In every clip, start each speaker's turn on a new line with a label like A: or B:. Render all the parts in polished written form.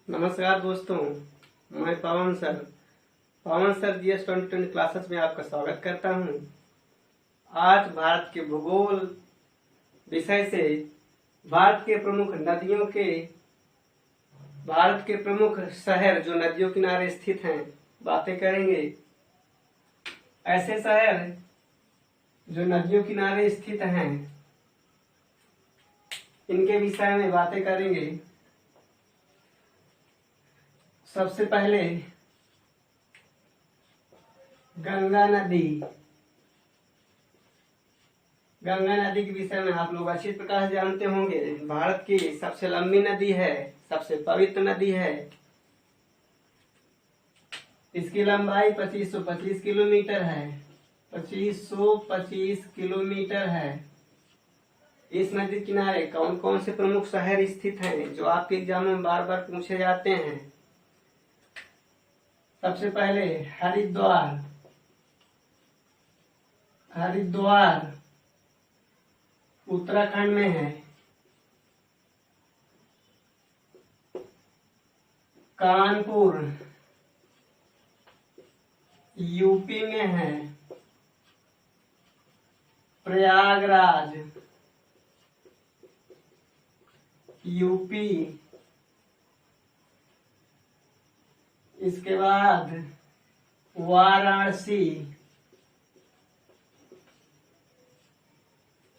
A: नमस्कार दोस्तों, मैं पवन सर GS 2020 क्लासेस में आपका स्वागत करता हूं। आज भारत के भूगोल विषय से भारत के प्रमुख शहर जो नदियों किनारे स्थित हैं बातें करेंगे। ऐसे शहर जो नदियों किनारे स्थित हैं इनके विषय में बातें करेंगे। सबसे पहले गंगा नदी के विषय में आप लोग अच्छी प्रकार से जानते होंगे। भारत की सबसे लंबी नदी है, सबसे पवित्र नदी है। इसकी लंबाई 2525 किलोमीटर है। 2525 किलोमीटर है। इस नदी किनारे कौन कौन से प्रमुख शहर स्थित हैं जो आपके एग्जाम में बार बार पूछे जाते हैं। सबसे पहले हरिद्वार उत्तराखंड में है। कानपुर यूपी में है। प्रयागराज यूपी। इसके बाद वाराणसी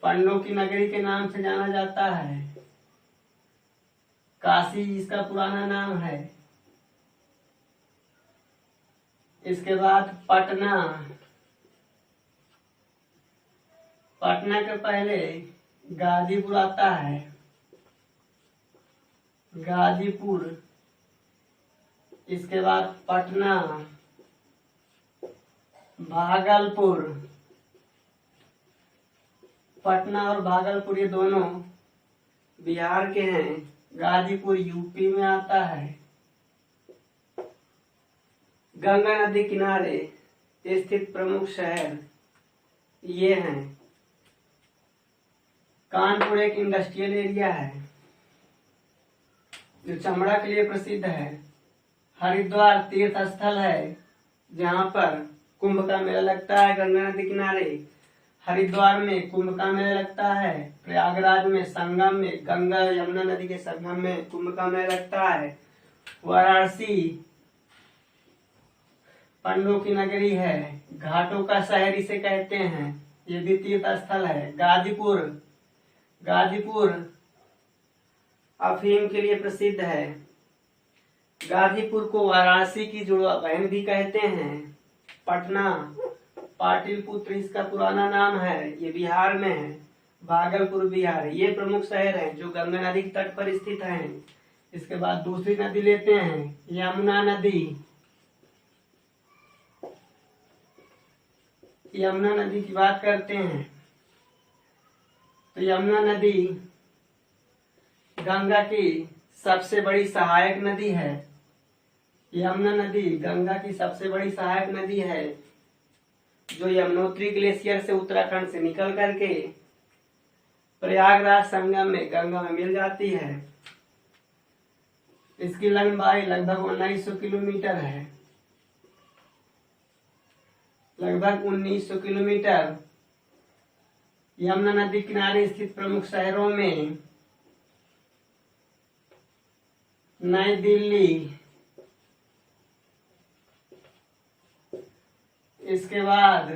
A: पंडों की नगरी के नाम से जाना जाता है। काशी इसका पुराना नाम है। इसके बाद पटना के पहले गाजीपुर आता है। गाजीपुर। इसके बाद पटना, भागलपुर। पटना और भागलपुर ये दोनों बिहार के हैं। गाजीपुर यूपी में आता है। गंगा नदी किनारे स्थित प्रमुख शहर ये हैं। कानपुर एक इंडस्ट्रियल एरिया है जो चमड़ा के लिए प्रसिद्ध है। हरिद्वार तीर्थ स्थल है जहाँ पर कुंभ का मेला लगता है। गंगा नदी किनारे हरिद्वार में कुंभ का मेला लगता है। प्रयागराज में संगम में गंगा यमुना नदी के संगम में कुंभ का मेला लगता है। वाराणसी पंडों की नगरी है, घाटों का शहर इसे कहते हैं, ये भी तीर्थ स्थल है। गाजीपुर अफीम के लिए प्रसिद्ध है। गाजीपुर को वाराणसी की जुड़वा बहन भी कहते हैं। पटना पाटलिपुत्र इसका पुराना नाम है, ये बिहार में है। भागलपुर बिहार। ये प्रमुख शहर हैं जो गंगा नदी के तट पर स्थित हैं। इसके बाद दूसरी नदी लेते हैं, यमुना नदी। यमुना नदी की बात करते हैं तो यमुना नदी गंगा की सबसे बड़ी सहायक नदी है। यमुना नदी गंगा की सबसे बड़ी सहायक नदी है जो यमुनोत्री ग्लेशियर से उत्तराखंड से निकल करके प्रयागराज संगम में गंगा में मिल जाती है। इसकी लंबाई लगभग 1900 किलोमीटर है। लगभग 1900 किलोमीटर। यमुना नदी किनारे स्थित प्रमुख शहरों में नई दिल्ली, इसके बाद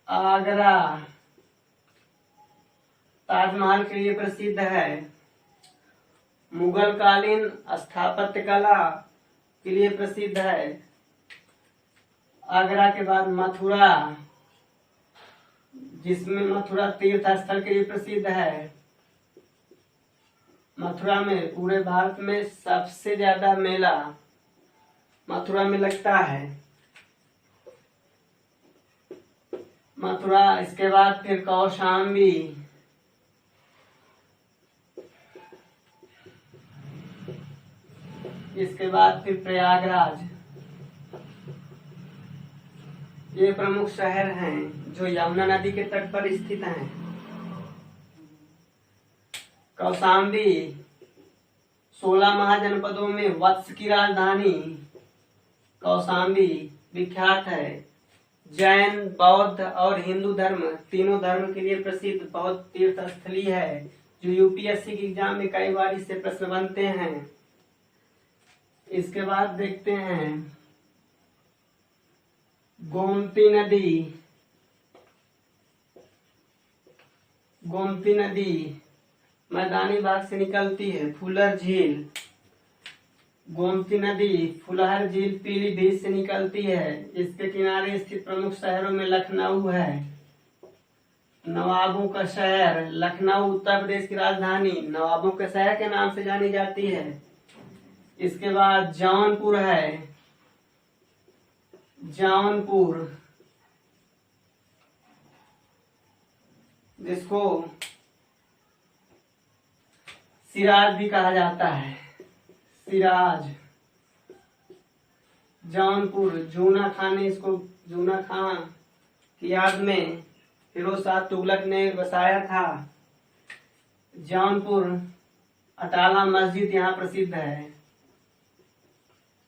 A: आगरा ताजमहल के लिए प्रसिद्ध है। मुगल कालीन स्थापत्य कला के लिए प्रसिद्ध है। आगरा के बाद मथुरा, जिसमें मथुरा तीर्थ स्थल के लिए प्रसिद्ध है। मथुरा में पूरे भारत में सबसे ज्यादा मेला मथुरा में लगता है। मथुरा। इसके बाद फिर कौशाम्बी। इसके बाद फिर प्रयागराज। ये प्रमुख शहर हैं जो यमुना नदी के तट पर स्थित हैं। कौशाम्बी 16 महाजनपदों में वत्स की राजधानी कौशाम्बी विख्यात है। जैन, बौद्ध और हिंदू धर्म तीनों धर्म के लिए प्रसिद्ध बौद्ध तीर्थ स्थली है, जो यूपीएससी के एग्जाम में कई बार इससे प्रश्न बनते हैं। इसके बाद देखते हैं गोमती नदी। गोमती नदी मैदानी भाग से निकलती है। फुलर झील, गोमती नदी फुलहर झील पीलीभीत से निकलती है। इसके किनारे स्थित प्रमुख शहरों में लखनऊ है, नवाबों का शहर। लखनऊ उत्तर प्रदेश की राजधानी नवाबों के शहर के नाम से जानी जाती है। इसके बाद जौनपुर है, जौनपुर जिसको सिराज भी कहा जाता है, सिराज। जौनपुर जूना खान ने इसको, जूना खान की याद में फिरोज शाह तुगलक ने बसाया था। जौनपुर अटाला मस्जिद यहाँ प्रसिद्ध है,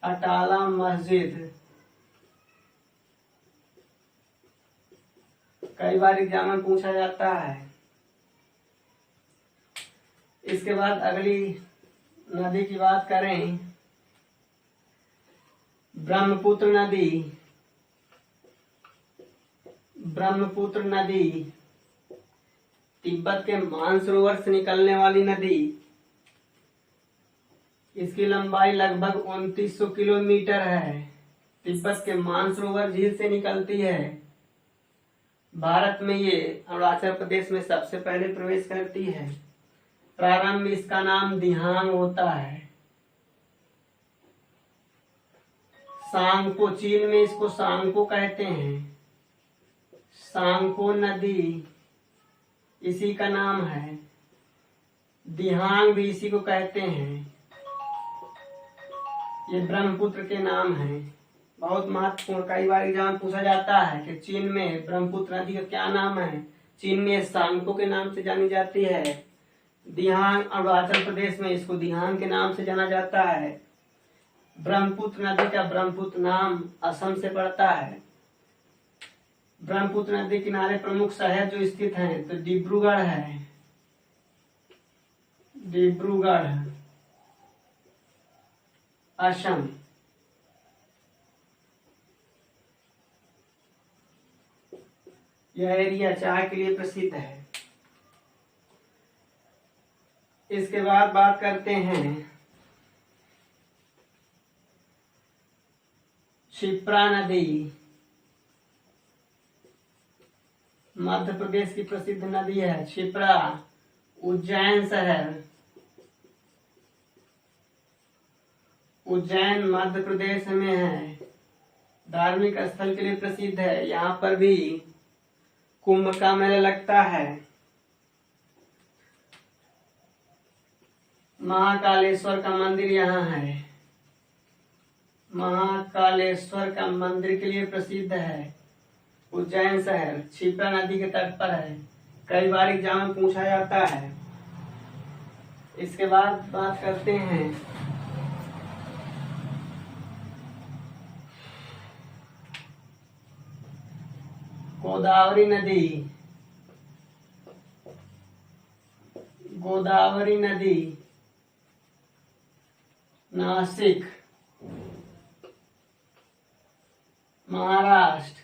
A: अटाला मस्जिद। कई बार एग्जाम में पूछा जाता है। इसके बाद अगली नदी की बात करें, ब्रह्मपुत्र नदी। ब्रह्मपुत्र नदी तिब्बत के मानसरोवर से निकलने वाली नदी। इसकी लंबाई लगभग 2900 किलोमीटर है। तिब्बत के मानसरोवर झील से निकलती है। भारत में ये अरुणाचल प्रदेश में सबसे पहले प्रवेश करती है। प्रारंभ में इसका नाम दिहांग होता है। सांगपो, चीन में इसको सांगपो कहते हैं। सांगपो नदी इसी का नाम है। दिहांग भी इसी को कहते हैं। ये ब्रह्मपुत्र के नाम है। बहुत महत्वपूर्ण, कई बार एग्जाम पूछा जाता है कि चीन में ब्रह्मपुत्र नदी का क्या नाम है। चीन में सांगपो के नाम से जानी जाती है। दिहांग अरुणाचल प्रदेश में इसको दिहांग के नाम से जाना जाता है। ब्रह्मपुत्र नदी का ब्रह्मपुत्र नाम असम से पड़ता है। ब्रह्मपुत्र नदी किनारे प्रमुख शहर जो स्थित हैं तो डिब्रूगढ़ है, डिब्रूगढ़ असम। यह एरिया चाय के लिए प्रसिद्ध है। इसके बाद बात करते हैं क्षिप्रा नदी। मध्य प्रदेश की प्रसिद्ध नदी है क्षिप्रा। उज्जैन शहर, उज्जैन मध्य प्रदेश में है। धार्मिक स्थल के लिए प्रसिद्ध है। यहाँ पर भी कुंभ का मेला लगता है। महाकालेश्वर का मंदिर यहाँ है। महाकालेश्वर का मंदिर के लिए प्रसिद्ध है उज्जैन शहर। क्षिप्रा नदी के तट पर है। कई बार एग्जाम में पूछा जाता है। इसके बाद बात करते हैं गोदावरी नदी। गोदावरी नदी नासिक, महाराष्ट्र।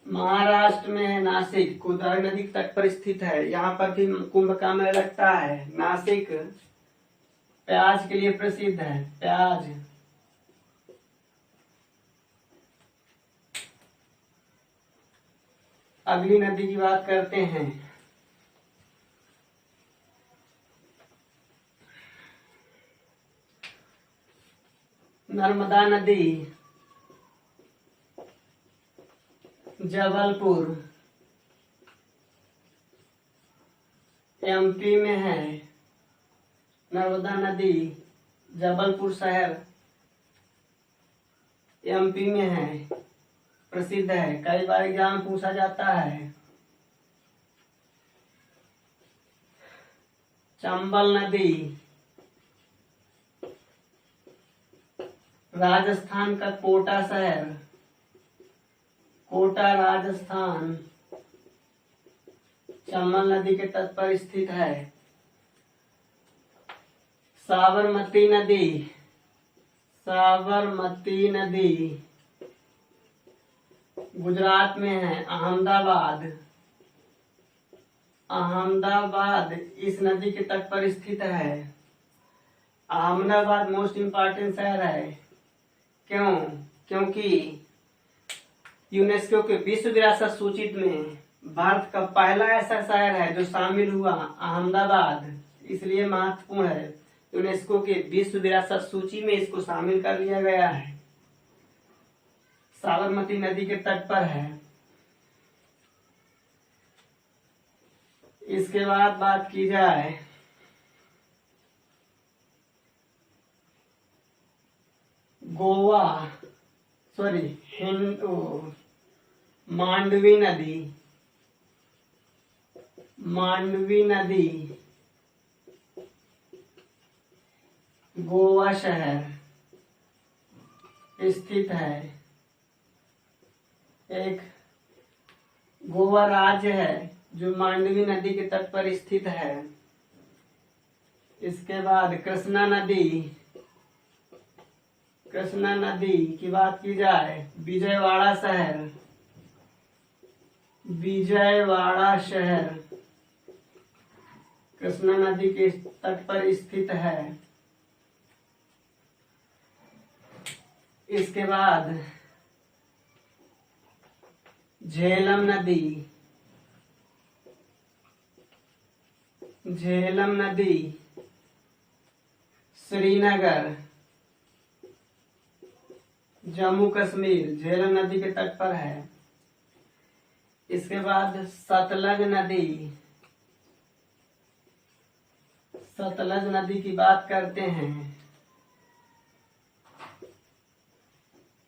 A: महाराष्ट्र में है नासिक। गोदावरी नदी के तट पर स्थित है। यहाँ पर भी कुंभ का मेला लगता है। नासिक प्याज के लिए प्रसिद्ध है, प्याज। अगली नदी की बात करते हैं नर्मदा नदी। जबलपुर एमपी में है। नर्मदा नदी जबलपुर शहर एमपी में है, प्रसिद्ध है। कई बार एग्जाम पूछा जाता है। चंबल नदी राजस्थान का कोटा शहर, कोटा राजस्थान चंबल नदी के तट पर स्थित है। साबरमती नदी, साबरमती नदी गुजरात में है। अहमदाबाद, अहमदाबाद इस नदी के तट पर स्थित है। अहमदाबाद मोस्ट इम्पोर्टेंट शहर है। क्यों? क्योंकि यूनेस्को के विश्व विरासत सूची में भारत का पहला ऐसा शहर है जो शामिल हुआ, अहमदाबाद, इसलिए महत्वपूर्ण है। यूनेस्को के विश्व विरासत सूची में इसको शामिल कर लिया गया है। साबरमती नदी के तट पर है। इसके बाद बात की जाए गोवा, मांडवी नदी, मांडवी नदी गोवा शहर स्थित है। एक गोवा राज्य है जो मांडवी नदी के तट पर स्थित है। इसके बाद कृष्णा नदी, कृष्णा नदी की बात की जाए, विजयवाड़ा शहर, विजयवाड़ा शहर कृष्णा नदी के तट पर स्थित है। इसके बाद झेलम नदी, झेलम नदी श्रीनगर जम्मू कश्मीर झेलम नदी के तट पर है। इसके बाद सतलज नदी, सतलज नदी की बात करते हैं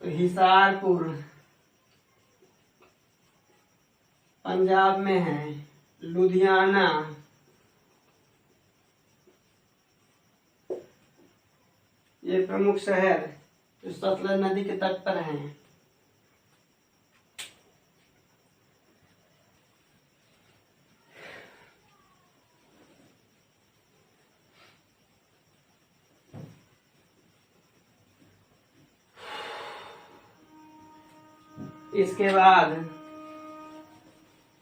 A: तो हिसारपुर पंजाब में है। लुधियाना ये प्रमुख शहर जो सतलज नदी के तट पर हैं। इसके बाद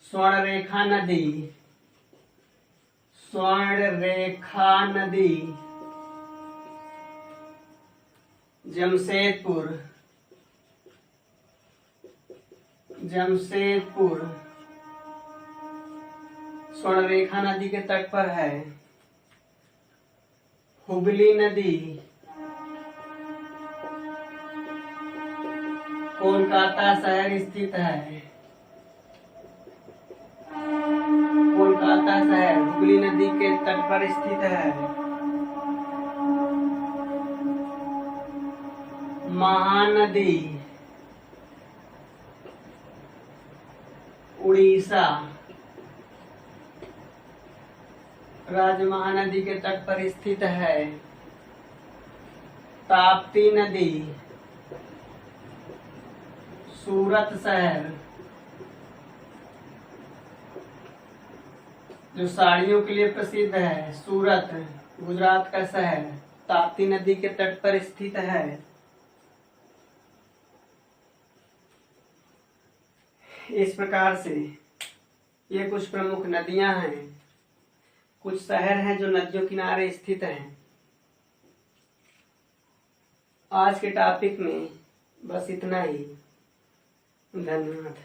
A: स्वर्णरेखा नदी, स्वर्णरेखा नदी जमशेदपुर, जमशेदपुर स्वर्णरेखा नदी के तट पर है। हुगली नदी कोलकाता शहर स्थित है। कोलकाता शहर हुगली नदी के तट पर स्थित है। महानदी उड़ीसा राज्य महानदी के तट पर स्थित है। ताप्ती नदी सूरत शहर जो साड़ियों के लिए प्रसिद्ध है, सूरत गुजरात का शहर ताप्ती नदी के तट पर स्थित है। इस प्रकार से ये कुछ प्रमुख नदियां हैं, कुछ शहर हैं जो नदियों किनारे स्थित हैं। आज के टॉपिक में बस इतना ही। धन्यवाद।